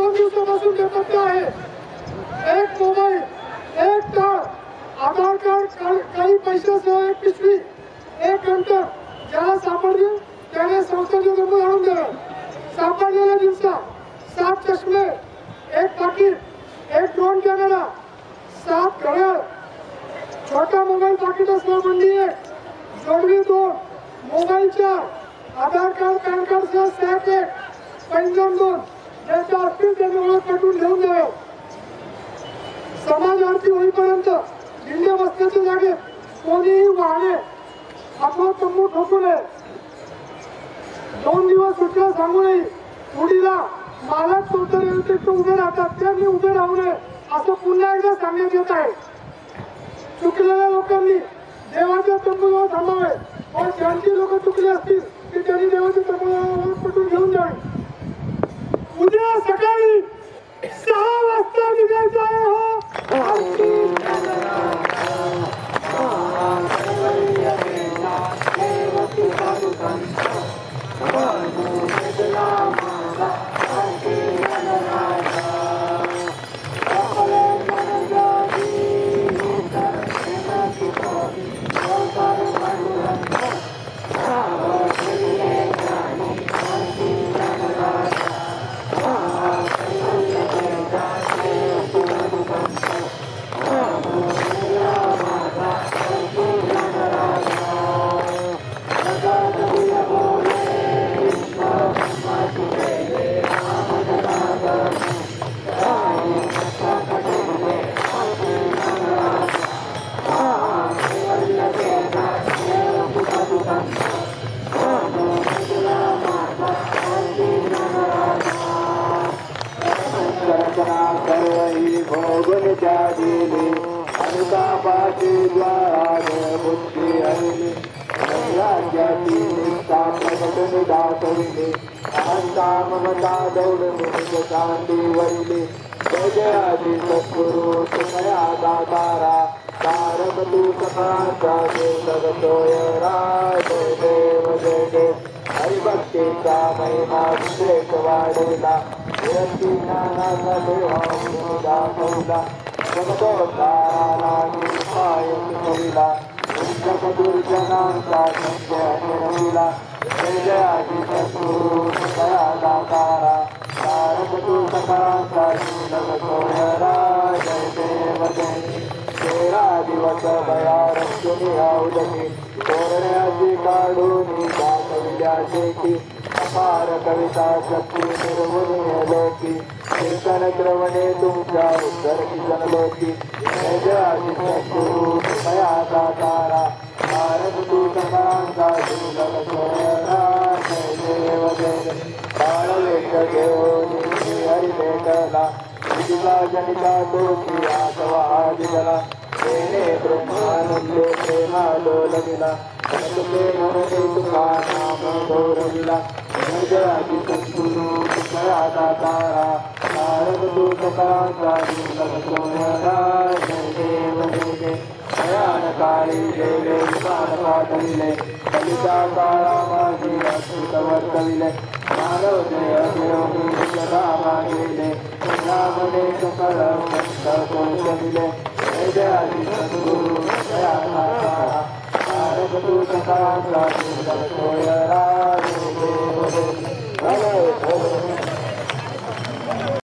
2 दिवसापासून बेपत्ता आहे. एक मोबाईल, एक टाळ, आधार कार्ड, काही पैशासह एक पिशवी, एक अंतर ज्याला सापडले त्याने संस्थेचे जन्म आणून दिलं. सापडलेल्या दिवसा 7 चष्मे, एक पाकिट, एक ड्रोन कॅमेरा, 7 घड्याळ, छोटा मोबाईल पाकिटासह बंदी 1, जोडवी 2, मोबाईल 4, आधार कार्ड पॅन कार्ड सह सॅक 1, पैंजण 2, ज्याच्या असतील त्यांनी ओळख पटवून घेऊन द्यावं. समाज आरती होईपर्यंत दिंडे बसण्याच्या जागेत कोणीही वाहने अथवा तंबू ठोकू नये. 2 दिवस सुट्ट्या सांगूनही उडीला मालक चौधरी व्यतिरिक्त उभे राहतात, त्यांनी उभे राहू नये असं पुन्हा एकदा सांगण्यात येत आहे. चुकलेल्या लोकांनी देवाच्या तंबूजवळ थांबावे व ज्यांची लोक चुकली असतील की त्यांनी देवाच्या तंबूजवळ पटून घेऊन जावे. उद्या सकाळी 6 वाजता निघायचं आहे. हो हरिभक्तीचा महिमा विशेष वाढला, दाखवला, दुर्जनांचा संजयला जयाची सद्गुरु दयादातारा तारक तू सकाळचा सोहरा जय देव तेरा दिवस भया रक्षुनी औदकी तोरण्याची काढून दाखविल्याचे की अपार कविता शक्ती निर्मुनी लोकी कीर्तन श्रवणे तुमच्या उद्धरकी जनलोकी जयाची सद्गुरु दयादातारा तारक तू सकाळचा सोहरा जय देव बाळवेश घेऊन हरी भेटला तुझा जनिता तोची आसवा दिला तेने ब्रह्मानंदे प्रेमा डोलविला तुझे म्हणणे तुझा नाम गौरविला जयाची सद्गुरु दयादातारा तारक तू सकाळचा सोहरा जय देव भयान काळी गेले विमान पाठविले कलिता काळा माझी अद्भुत वर्तविले मानव जय देवनी सदा मागिले रामने सकळ संत पोषविले जयाची सद्गुरु दयादातारा तारक तू सकाळचा सोहरा